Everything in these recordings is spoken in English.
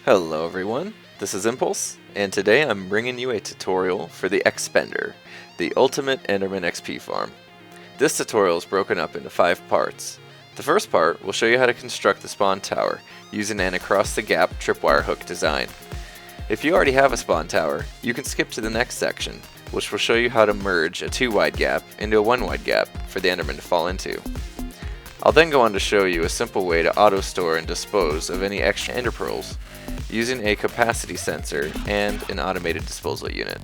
Hello everyone, this is Impulse, and today I'm bringing you a tutorial for the XPender, the ultimate Enderman XP farm. This tutorial is broken up into 5 parts. The first part will show you how to construct the spawn tower using an across-the-gap tripwire hook design. If you already have a spawn tower, you can skip to the next section, which will show you how to merge a 2-wide gap into a 1-wide gap for the Enderman to fall into. I'll then go on to show you a simple way to auto-store and dispose of any extra Enderpearls using a capacity sensor and an automated disposal unit.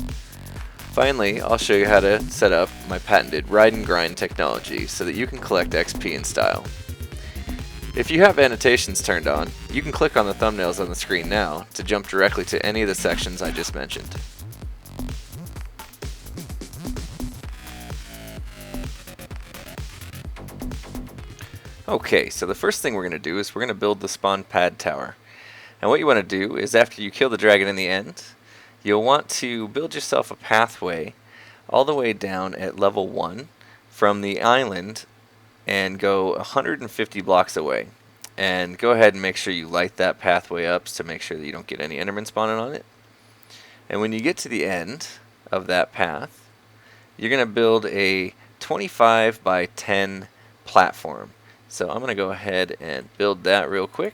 Finally, I'll show you how to set up my patented ride and grind technology so that you can collect XP in style. If you have annotations turned on, you can click on the thumbnails on the screen now to jump directly to any of the sections I just mentioned. Okay, so the first thing we're going to do is we're going to build the spawn pad tower. And what you want to do is after you kill the dragon in the end, you'll want to build yourself a pathway all the way down at level 1 from the island and go 150 blocks away. And go ahead and make sure you light that pathway up to make sure that you don't get any Endermen spawning on it. And when you get to the end of that path, you're going to build a 25 by 10 platform. So I'm going to go ahead and build that real quick.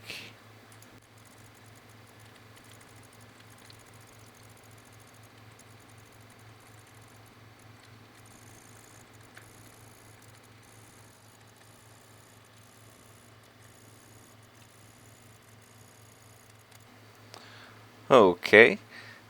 Okay,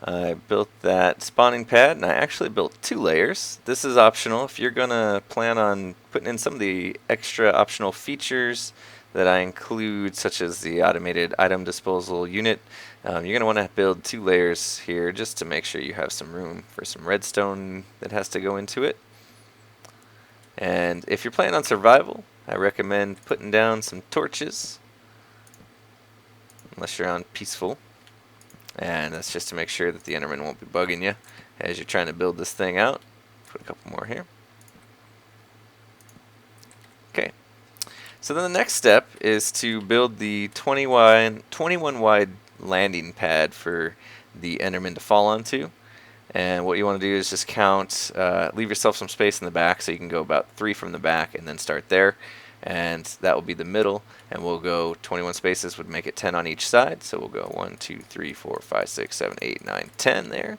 I built that spawning pad, and I actually built 2 layers. This is optional if you're going to plan on putting in some of the extra optional features that I include, such as the automated item disposal unit. You're going to want to build 2 layers here just to make sure you have some room for some redstone that has to go into it. And if you're planning on survival, I recommend putting down some torches, unless you're on peaceful. And that's just to make sure that the Enderman won't be bugging you as you're trying to build this thing out. Put a couple more here. Okay. So then the next step is to build the 21 wide landing pad for the Enderman to fall onto. And what you want to do is just count, leave yourself some space in the back so you can go about 3 from the back and then start there. And that will be the middle, and we'll go 21 spaces would make it 10 on each side, so we'll go 1, 2, 3, 4, 5, 6, 7, 8, 9, 10 there.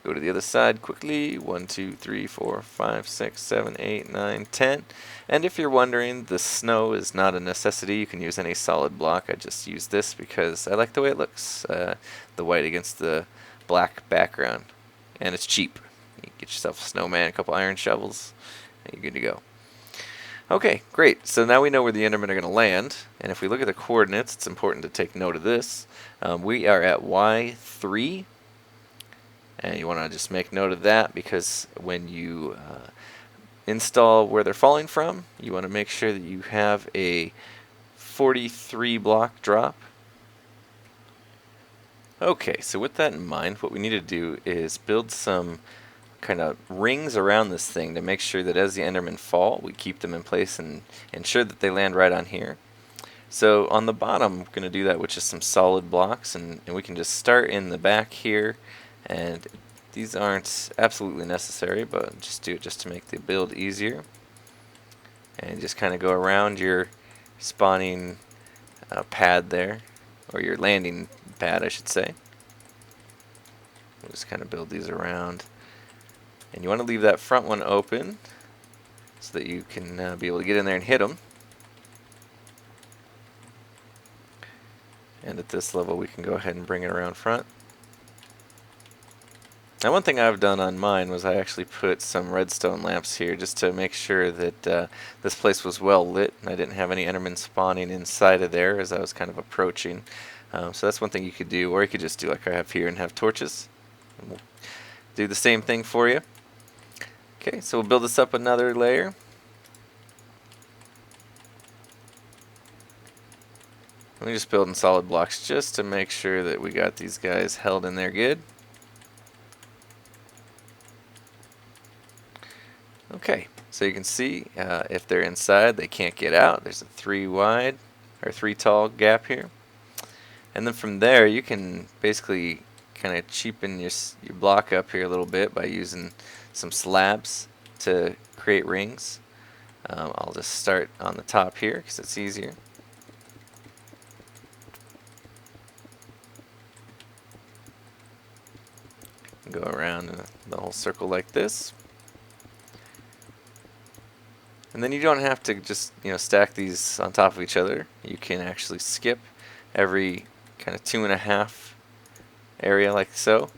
Go to the other side quickly, 1, 2, 3, 4, 5, 6, 7, 8, 9, 10. And if you're wondering, the snow is not a necessity. You can use any solid block. I just use this because I like the way it looks, the white against the black background, and it's cheap. You get yourself a snowman, a couple iron shovels, and you're good to go. Okay, great. So now we know where the Endermen are going to land, and if we look at the coordinates, it's important to take note of this. We are at Y3, and you want to just make note of that because when you install where they're falling from, you want to make sure that you have a 43 block drop. Okay, so with that in mind, what we need to do is build some kind of rings around this thing to make sure that as the Endermen fall, we keep them in place and ensure that they land right on here. So on the bottom, we're going to do that with just some solid blocks, and we can just start in the back here, and these aren't absolutely necessary, but just do it just to make the build easier. And just kind of go around your spawning pad there, or your landing pad I should say. We'll just kind of build these around. And you want to leave that front one open so that you can be able to get in there and hit them. And at this level we can go ahead and bring it around front. Now one thing I've done on mine was I actually put some redstone lamps here just to make sure that this place was well lit and I didn't have any Endermen spawning inside of there as I was kind of approaching. So that's one thing you could do, or you could just do like I have here and have torches. And we'll do the same thing for you. Okay, so we'll build this up another layer. We're just building solid blocks just to make sure that we got these guys held in there good. Okay, so you can see if they're inside, they can't get out. There's a 3 wide or 3 tall gap here. And then from there, you can basically kind of cheapen your block up here a little bit by using some slabs to create rings. I'll just start on the top here because it's easier. Go around in the whole circle like this. And then you don't have to just stack these on top of each other. You can actually skip every kind of 2.5 area like so. And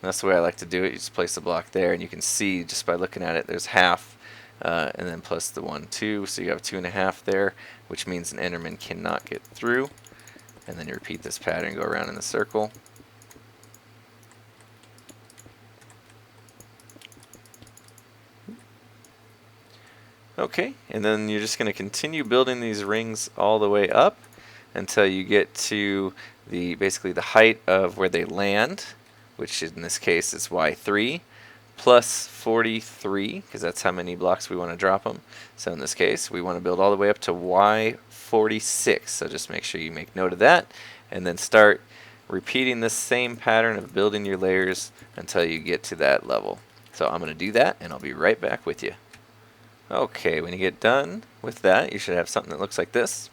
that's the way I like to do it. You just place the block there, and you can see just by looking at it, there's half, and then plus the 1, 2, so you have 2.5 there, which means an Enderman cannot get through. And then you repeat this pattern, go around in the circle. Okay, and then you're just going to continue building these rings all the way up until you get to basically the height of where they land, which in this case is Y3 plus 43, because that's how many blocks we want to drop them. So in this case, we want to build all the way up to Y46. So just make sure you make note of that, and then start repeating this same pattern of building your layers until you get to that level. So I'm going to do that, and I'll be right back with you. Okay, when you get done with that, you should have something that looks like this.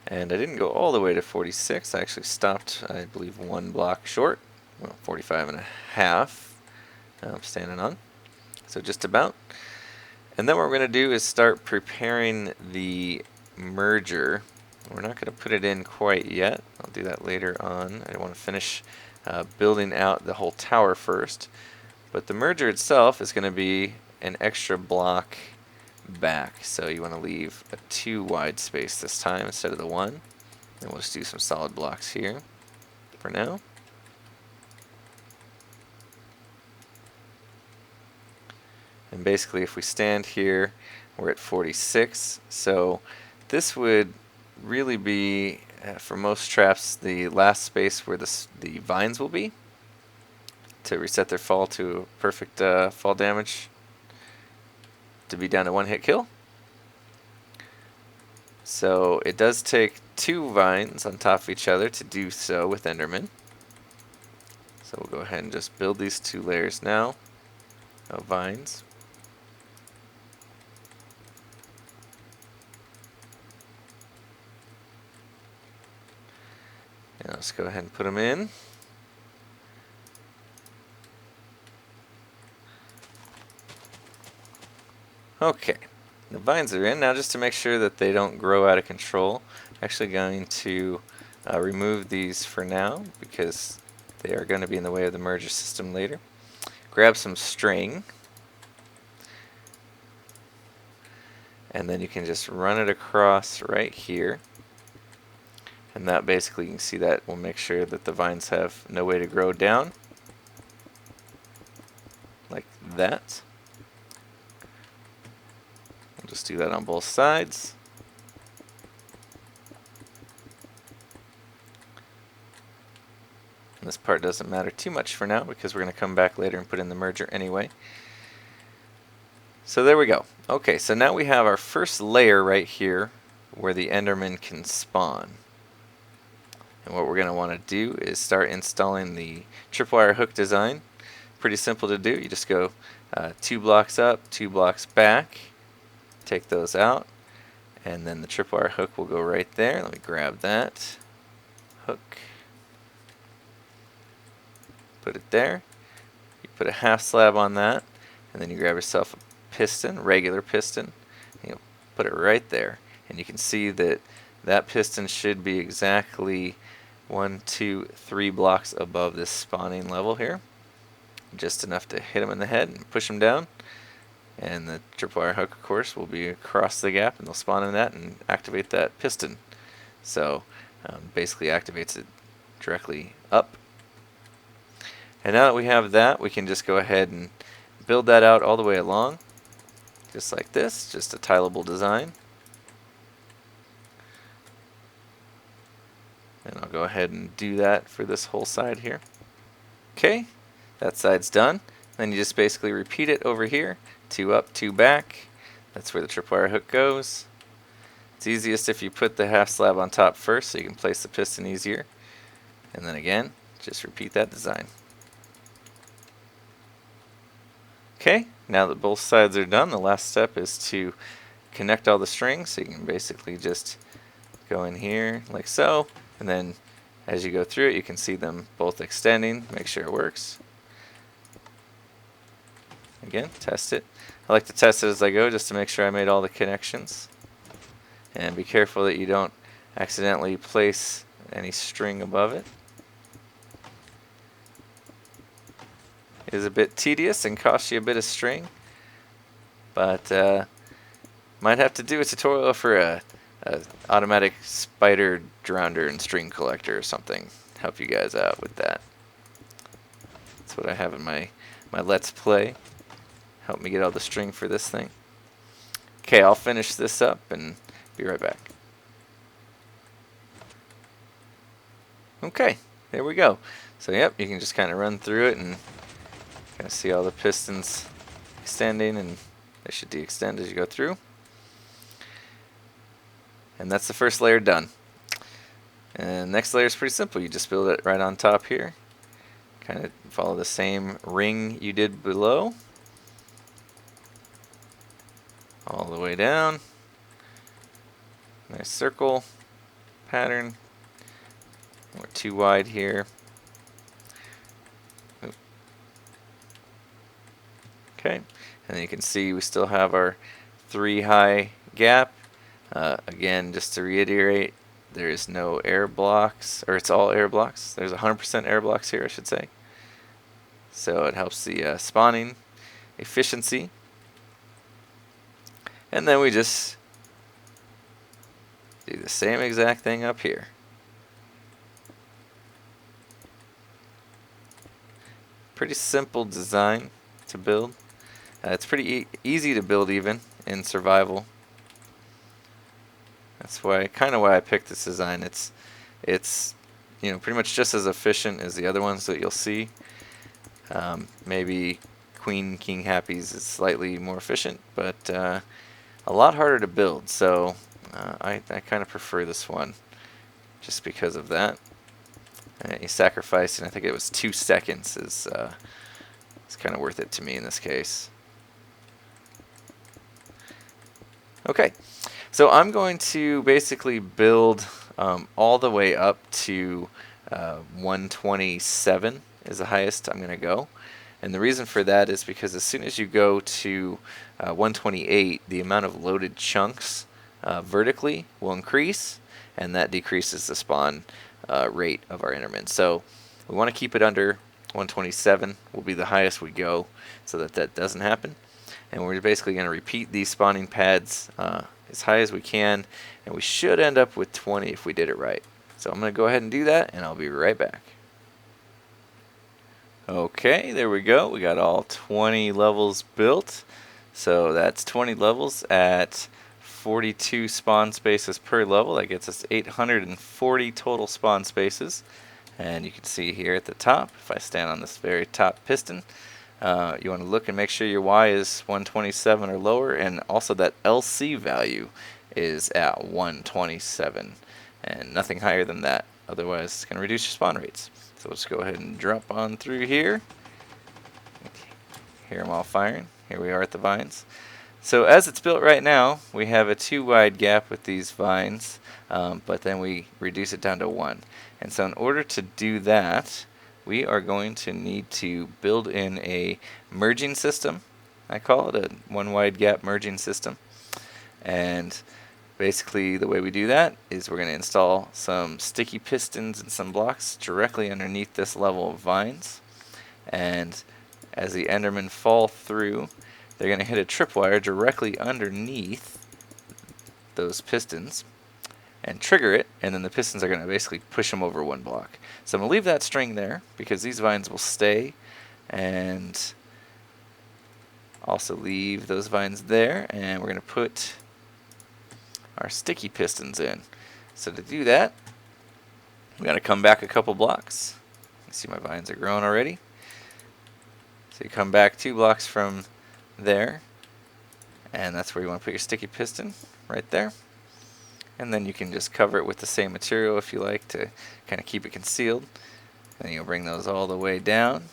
And I didn't go all the way to 46. I actually stopped, I believe, 1 block short. Well, 45.5 I'm standing on. So just about. And then what we're going to do is start preparing the merger. We're not going to put it in quite yet. I'll do that later on. I want to finish building out the whole tower first. But the merger itself is going to be an extra block back, so you want to leave a 2 wide space this time instead of the 1. And we'll just do some solid blocks here for now. And basically if we stand here, we're at 46, so this would really be for most traps the last space where the vines will be to reset their fall to perfect fall damage, to be down to 1-hit kill. So it does take 2 vines on top of each other to do so with Enderman. So we'll go ahead and just build these 2 layers now of vines. And let's go ahead and put them in. Okay, the vines are in. Now just to make sure that they don't grow out of control, I'm actually going to remove these for now because they are going to be in the way of the merger system later. Grab some string, and then you can just run it across right here. And that basically, you can see that will make sure that the vines have no way to grow down, like that. We'll just do that on both sides. And this part doesn't matter too much for now because we're going to come back later and put in the merger anyway. So there we go. Okay, so now we have our first layer right here where the Enderman can spawn. And what we're going to want to do is start installing the Tripwire Hook design. Pretty simple to do. You just go 2 blocks up, 2 blocks back, take those out, and then the Tripwire Hook will go right there. Let me grab that hook, put it there. You put a half slab on that, and then you grab yourself a piston, regular piston, and you put it right there. And you can see that that piston should be exactly 1, 2, 3 blocks above this spawning level here. Just enough to hit them in the head and push them down. And the Tripwire Hook, of course, will be across the gap, and they'll spawn in that and activate that piston. So basically activates it directly up. And now that we have that, we can just go ahead and build that out all the way along, just like this, just a tileable design. And I'll go ahead and do that for this whole side here. Okay, that side's done. Then you just basically repeat it over here, 2 up, 2 back. That's where the Tripwire Hook goes. It's easiest if you put the half slab on top first so you can place the piston easier. And then again, just repeat that design. Okay, now that both sides are done, the last step is to connect all the strings. So you can basically just go in here like so, and then as you go through it, you can see them both extending. Make sure it works. Again, test it. I like to test it as I go just to make sure I made all the connections. And be careful that you don't accidentally place any string above it. It is a bit tedious and costs you a bit of string, but might have to do a tutorial for a automatic spider drowner and string collector or something. Help you guys out with that. That's what I have in my Let's Play. Help me get all the string for this thing. Okay, I'll finish this up and be right back. Okay, there we go. So yep, you can just kind of run through it and kind of see all the pistons extending, and they should de-extend as you go through. And that's the first layer done. And next layer is pretty simple. You just build it right on top here. Kind of follow the same ring you did below. All the way down. Nice circle pattern. We're too wide here. Oop. Okay, and then you can see we still have our 3 high gap. Again, just to reiterate, there is no air blocks, or it's all air blocks. There's 100% air blocks here, I should say. So it helps the spawning efficiency. And then we just do the same exact thing up here. Pretty simple design to build. It's pretty easy to build even in survival. That's why, kind of why I picked this design. It's pretty much just as efficient as the other ones that you'll see. Maybe Queen King Happy's is slightly more efficient, but a lot harder to build. So I kind of prefer this one just because of that. You sacrificed, and I think it was 2 seconds is kind of worth it to me in this case. Okay, so I'm going to basically build all the way up to 127 is the highest I'm going to go. And the reason for that is because as soon as you go to 128, the amount of loaded chunks vertically will increase, and that decreases the spawn rate of our Enderman. So we want to keep it under 127 will be the highest we go so that that doesn't happen. And we're basically going to repeat these spawning pads as high as we can, and we should end up with 20 if we did it right. So I'm going to go ahead and do that, and I'll be right back. Okay, there we go. We got all 20 levels built. So that's 20 levels at 42 spawn spaces per level. That gets us 840 total spawn spaces. And you can see here at the top, if I stand on this very top piston, you want to look and make sure your Y is 127 or lower, and also that LC value is at 127 and nothing higher than that. Otherwise, it's going to reduce your spawn rates. So let's go ahead and drop on through here. Hear them all firing. Here we are at the vines. So as it's built right now, we have a 2 wide gap with these vines, but then we reduce it down to 1. And so in order to do that, we are going to need to build in a merging system. I call it a 1 wide gap merging system. And basically the way we do that is we're going to install some sticky pistons and some blocks directly underneath this level of vines. And as the Endermen fall through, they're going to hit a tripwire directly underneath those pistons and trigger it, and then the pistons are going to basically push them over 1 block. So I'm going to leave that string there because these vines will stay, and also leave those vines there, and we're going to put our sticky pistons in. So to do that, we got to come back a couple blocks. You see my vines are growing already. So you come back 2 blocks from there, and that's where you want to put your sticky piston, right there. and then you can just cover it with the same material if you like to kind of keep it concealed. Then you'll bring those all the way down.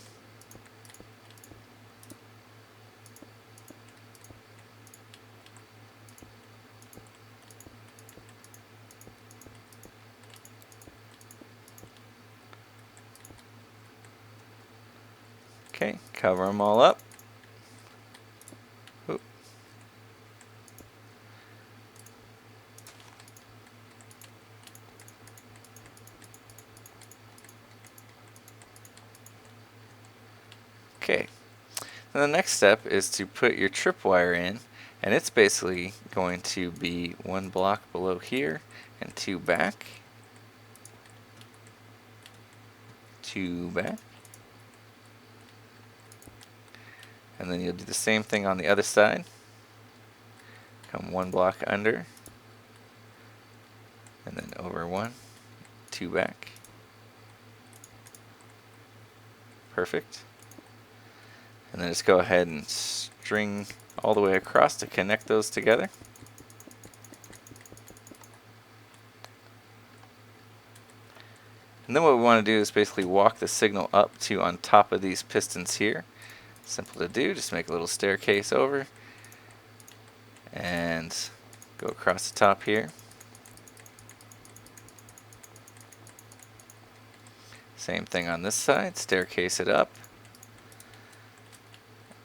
Okay, cover them all up. Oop. Okay, and the next step is to put your tripwire in, and it's basically going to be 1 block below here and 2 back. 2 back. And then you'll do the same thing on the other side. Come 1 block under, and then over 1, 2 back. Perfect. And then just go ahead and string all the way across to connect those together. And then what we want to do is basically walk the signal up to on top of these pistons here. Simple to do, just make a little staircase over and go across the top here. Same thing on this side, staircase it up.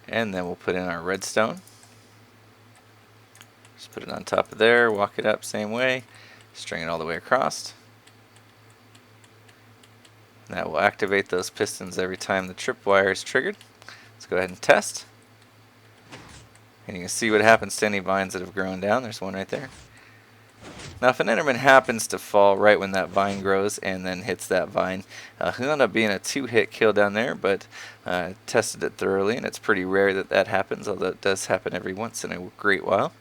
And then we'll put in our redstone. Just put it on top of there, walk it up same way, string it all the way across. And that will activate those pistons every time the tripwire is triggered. Let's go ahead and test. And you can see what happens to any vines that have grown down. There's one right there. Now if an Enderman happens to fall right when that vine grows and then hits that vine, he'll end up being a 2-hit kill down there, but tested it thoroughly, and it's pretty rare that that happens, although it does happen every once in a great while.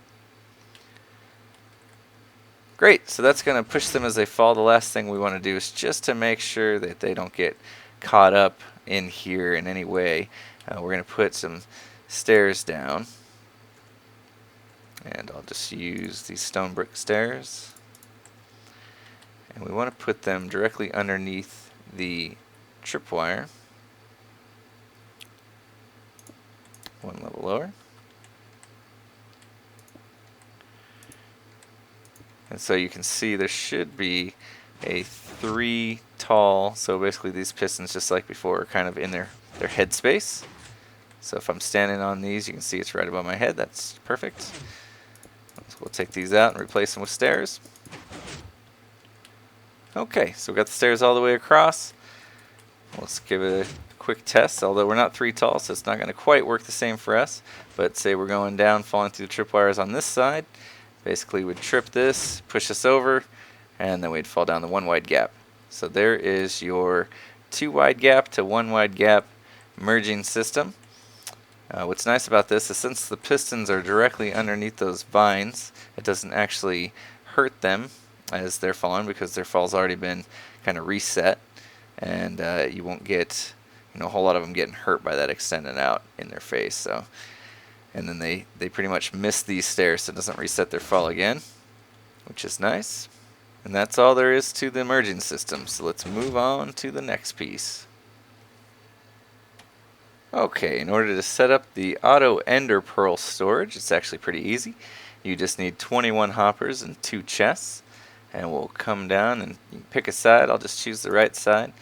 Great, so that's going to push them as they fall. The last thing we want to do is just to make sure that they don't get caught up in here in any way. We're going to put some stairs down. And I'll just use these stone brick stairs. And we want to put them directly underneath the tripwire. 1 level lower. And so you can see there should be a 3 tall, so basically these pistons, just like before, are kind of in their head space. So if I'm standing on these, you can see it's right above my head. That's perfect. So we'll take these out and replace them with stairs. Okay, so we've got the stairs all the way across. Let's give it a quick test, although we're not 3 tall, so it's not going to quite work the same for us. But say we're going down, falling through the tripwires on this side. Basically, we'd trip this, push us over, and then we'd fall down the 1 wide gap. So there is your 2 wide gap to 1 wide gap merging system. What's nice about this is since the pistons are directly underneath those vines, it doesn't actually hurt them as they're falling because their fall's already been kind of reset, and you won't get a whole lot of them getting hurt by that extending out in their face. So, and then they pretty much miss these stairs, so it doesn't reset their fall again, which is nice. And that's all there is to the merging system. So let's move on to the next piece. Okay, in order to set up the auto Enderpearl storage, it's actually pretty easy. You just need 21 hoppers and 2 chests, and we'll come down and pick a side. I'll just choose the right side,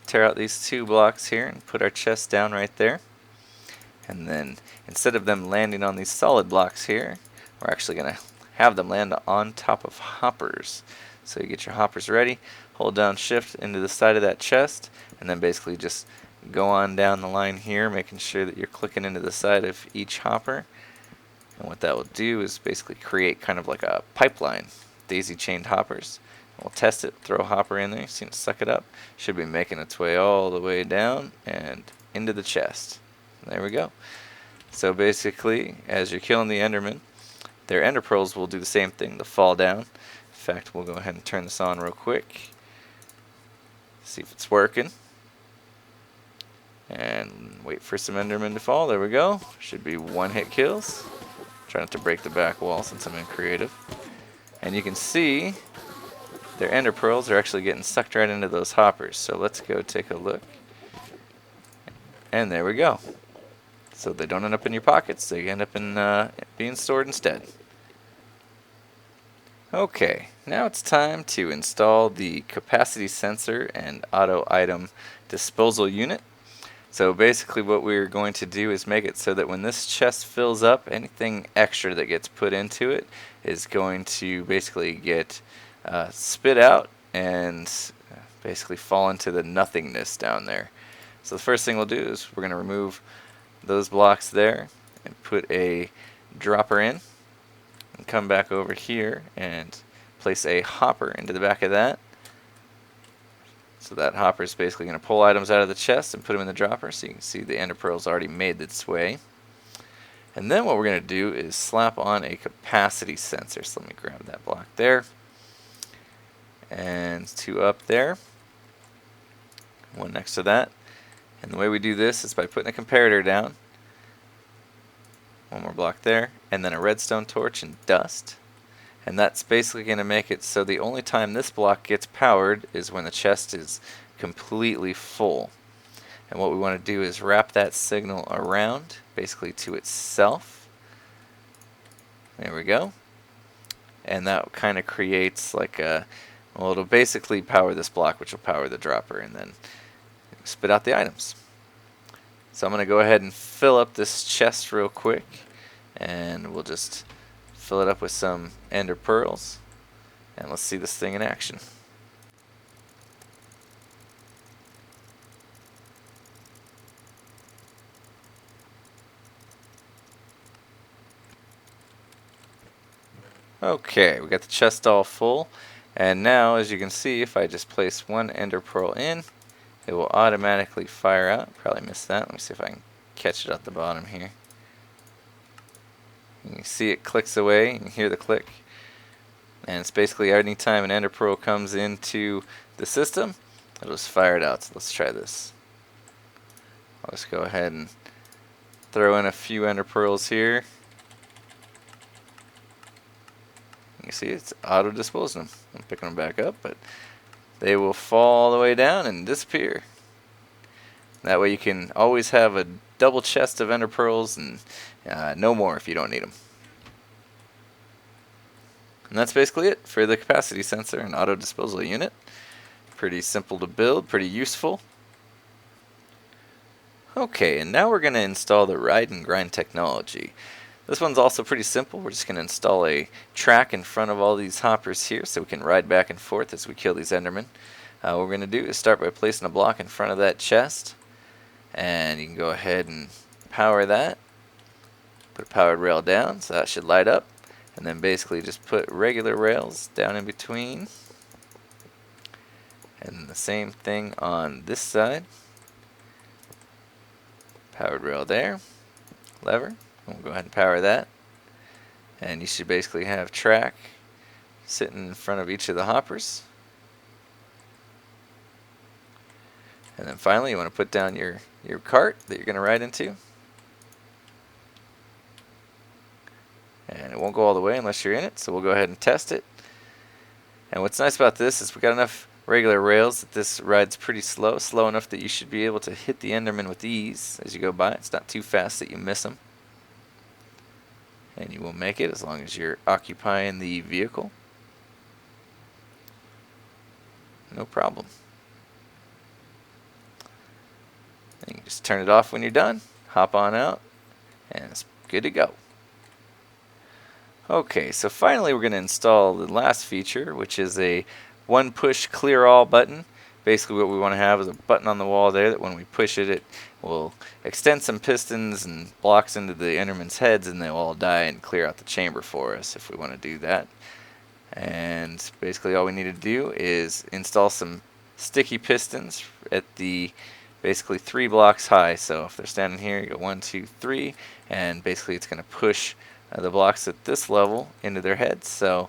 tear out these 2 blocks here, and put our chests down right there. And then instead of them landing on these solid blocks here, we're actually going to have them land on top of hoppers. So you get your hoppers ready, hold down shift into the side of that chest, and then basically just go on down the line here, making sure that you're clicking into the side of each hopper. And what that will do is basically create kind of like a pipeline, daisy chained hoppers. We'll test it, throw a hopper in there, see it suck it up. Should be making its way all the way down and into the chest. There we go. So basically, as you're killing the Enderman, their Enderpearls will do the same thing, they'll fall down. In fact, we'll go ahead and turn this on real quick. See if it's working. And wait for some Endermen to fall. There we go. Should be 1-hit kills. Try not to break the back wall since I'm in creative. And you can see their ender pearls are actually getting sucked right into those hoppers. So let's go take a look. And there we go. So they don't end up in your pockets, they end up in being stored instead. Okay, now it's time to install the capacity sensor and auto item disposal unit. So basically what we're going to do is make it so that when this chest fills up, anything extra that gets put into it is going to basically get spit out and basically fall into the nothingness down there. So the first thing we'll do is we're going to remove those blocks there and put a dropper in. And come back over here and place a hopper into the back of that. So that hopper is basically going to pull items out of the chest and put them in the dropper. So you can see the ender pearl's already made its way. And then what we're going to do is slap on a capacity sensor. So let me grab that block there. And two up there. One next to that. And the way we do this is by putting a comparator down. One more block there, and then a redstone torch and dust. And that's basically going to make it so the only time this block gets powered is when the chest is completely full. And what we want to do is wrap that signal around, basically to itself. There we go. And that kind of creates like a, well, it'll basically power this block, which will power the dropper, and then spit out the items. So I'm going to go ahead and fill up this chest real quick, and we'll just fill it up with some ender pearls, and let's see this thing in action. Okay, we got the chest all full, and now as you can see, if I just place one ender pearl in, it will automatically fire out. Probably missed that. Let me see if I can catch it at the bottom here. You can see it clicks away. You can hear the click. And it's basically any time an ender pearl comes into the system, it'll just fire it out. So let's try this. I'll just go ahead and throw in a few ender pearls here. You can see it's auto disposing them. I'm picking them back up, but they will fall all the way down and disappear. That way you can always have a double chest of ender pearls and no more if you don't need them. And that's basically it for the capacity sensor and auto disposal unit. Pretty simple to build, pretty useful. Okay, and now we're going to install the ride and grind technology. This one's also pretty simple. We're just going to install a track in front of all these hoppers here so we can ride back and forth as we kill these endermen. What we're going to do is start by placing a block in front of that chest. And you can go ahead and power that. Put a powered rail down, so that should light up. And then basically just put regular rails down in between. And the same thing on this side. Powered rail there. Lever. We'll go ahead and power that. And you should basically have track sitting in front of each of the hoppers. And then finally you want to put down your cart that you're going to ride into. And it won't go all the way unless you're in it, so we'll go ahead and test it. And what's nice about this is we got enough regular rails that this rides pretty slow, slow enough that you should be able to hit the enderman with ease as you go by. It's not too fast that you miss them. And you will make it as long as you're occupying the vehicle. No problem. And you can just turn it off when you're done, hop on out, and it's good to go. Okay, so finally we're going to install the last feature, which is a one push clear all button. Basically what we want to have is a button on the wall there that when we push it, it will extend some pistons and blocks into the enderman's heads, and they'll all die and clear out the chamber for us if we want to do that. And basically all we need to do is install some sticky pistons at the basically 3 blocks high. So if they're standing here, you go 1, 2, 3, and basically it's going to push the blocks at this level into their heads. So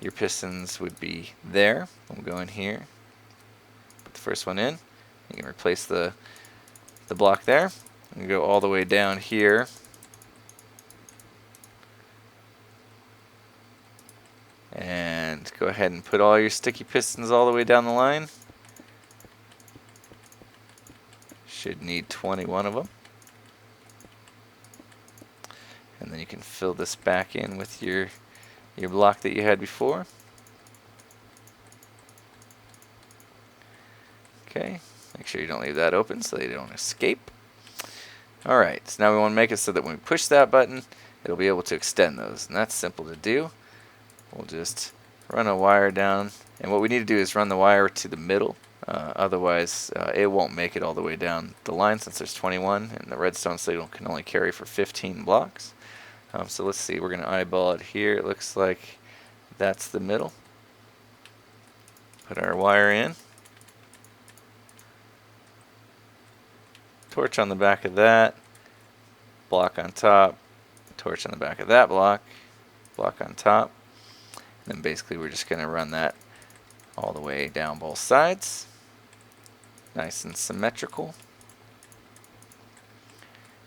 your pistons would be there. We'll go in here, put the first one in. You can replace the block there. And go all the way down here. And go ahead ahead and put all your sticky pistons all the way down the line. Should need 21 of them. And then you can fill this back in with your block that you had before. Okay, make sure you don't leave that open so they don't escape. Alright, so now we want to make it so that when we push that button, it'll be able to extend those. And that's simple to do. We'll just run a wire down. And what we need to do is run the wire to the middle. Otherwise, it won't make it all the way down the line since there's 21. And the redstone signal can only carry for 15 blocks. So let's see, we're going to eyeball it here. It looks like that's the middle. Put our wire in. Torch on the back of that. Block on top. Torch on the back of that block. Block on top. And then basically we're just going to run that all the way down both sides. Nice and symmetrical.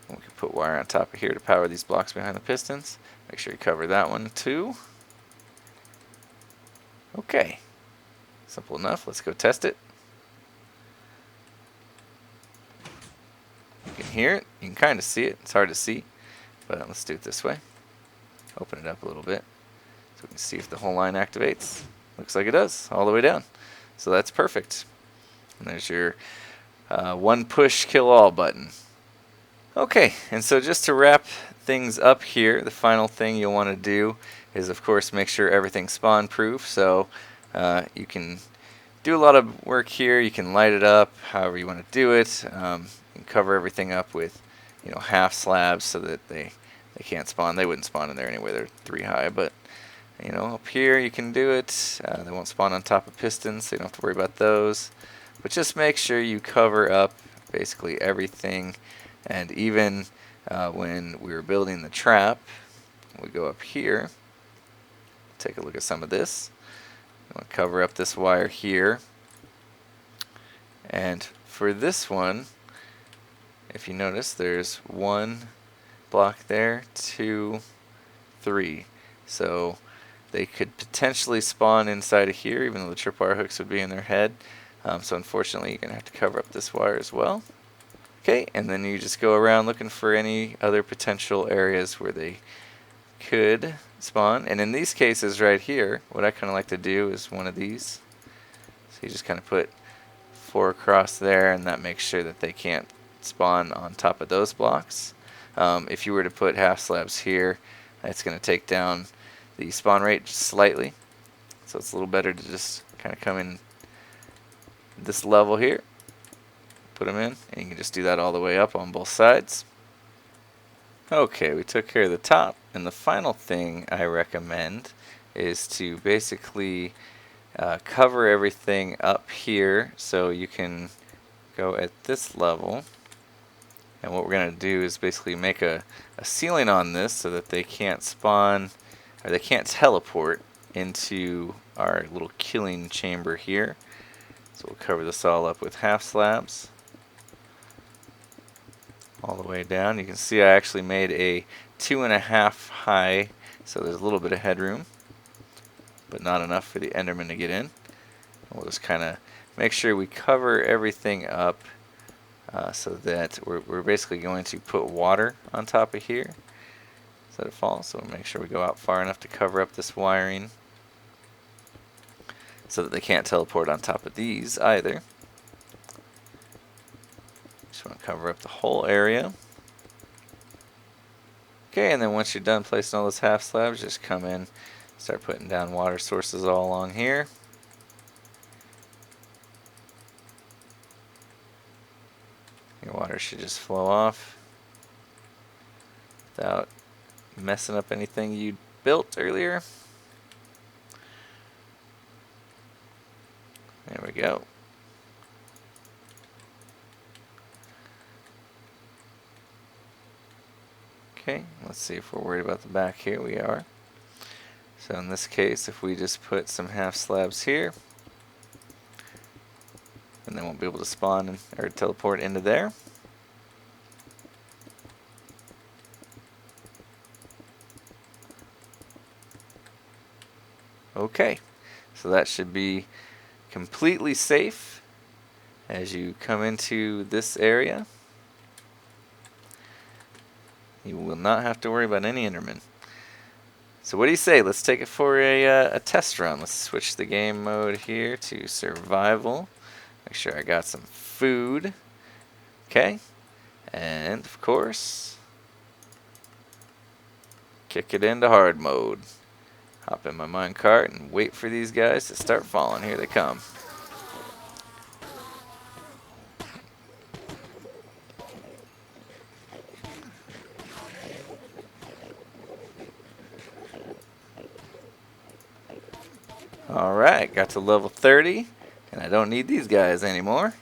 And we can put wire on top of here to power these blocks behind the pistons. Make sure you cover that one too. Okay. Simple enough. Let's go test it. You can hear it. You can kind of see it. It's hard to see. But let's do it this way. Open it up a little bit so we can see if the whole line activates. Looks like it does, all the way down. So that's perfect. And there's your one push kill all button. Okay, and so just to wrap things up here, the final thing you'll want to do is, of course, make sure everything's spawn proof. So you can do a lot of work here. You can light it up however you want to do it. You can cover everything up with, half slabs so that they can't spawn. They wouldn't spawn in there anyway. They're 3 high, but up here you can do it. They won't spawn on top of pistons, so you don't have to worry about those. But just make sure you cover up basically everything. And even when we were building the trap, we go up here, take a look at some of this. We'll cover up this wire here. And for this one, if you notice, there's 1 block there, 2, 3. So they could potentially spawn inside of here, even though the tripwire hooks would be in their head. So unfortunately, you're going to have to cover up this wire as well. Okay, and then you just go around looking for any other potential areas where they could spawn. And in these cases right here, what I kind of like to do is one of these. So you just kind of put 4 across there, and that makes sure that they can't spawn on top of those blocks. If you were to put half slabs here, it's going to take down the spawn rate just slightly. So it's a little better to just kind of come in this level here. Put them in, and you can just do that all the way up on both sides. Okay, we took care of the top, and the final thing I recommend is to basically cover everything up here so you can go at this level. And what we're going to do is basically make a ceiling on this so that they can't spawn, or they can't teleport into our little killing chamber here. So we'll cover this all up with half slabs. All the way down. You can see I actually made a 2.5 high, so there's a little bit of headroom, but not enough for the Enderman to get in. And we'll just kind of make sure we cover everything up so that we're basically going to put water on top of here so that it falls. So we'll make sure we go out far enough to cover up this wiring so that they can't teleport on top of these either. Just want to cover up the whole area. Okay, and then once you're done placing all those half slabs, just come in, start putting down water sources all along here. Your water should just flow off without messing up anything you built earlier. There we go. Okay, let's see if we're worried about the back here. We are. So in this case, if we just put some half slabs here, and they won't be able to spawn or teleport into there. Okay, So that should be completely safe as you come into this area. You will not have to worry about any Endermen. So what do you say? Let's take it for a test run. Let's switch the game mode here to survival. Make sure I got some food. Okay. And of course, kick it into hard mode. Hop in my minecart and wait for these guys to start falling. Here they come. Alright, got to level 30, and I don't need these guys anymore.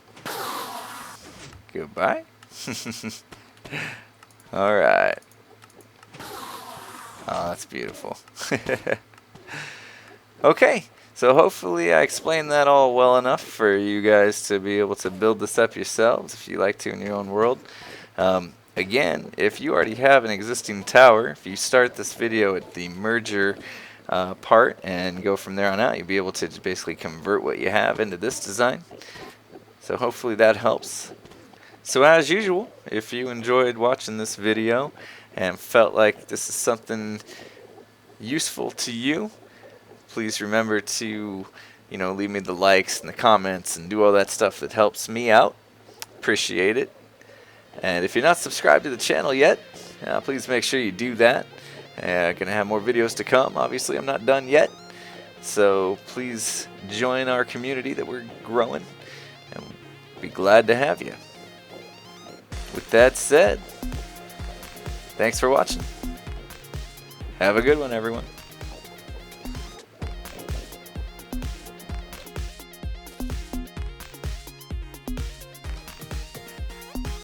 Goodbye. Alright. Oh, that's beautiful. Okay, so hopefully I explained that all well enough for you guys to be able to build this up yourselves if you like to in your own world. Again, if you already have an existing tower, if you start this video at the merger part and go from there on out, you'll be able to basically convert what you have into this design. So hopefully that helps. So as usual, if you enjoyed watching this video and felt like this is something useful to you, please remember to, leave me the likes and the comments and do all that stuff that helps me out. Appreciate it. And if you're not subscribed to the channel yet, please make sure you do that. Gonna have more videos to come. Obviously, I'm not done yet, so please join our community that we're growing, and we'll be glad to have you. With that said, thanks for watching. Have a good one, everyone.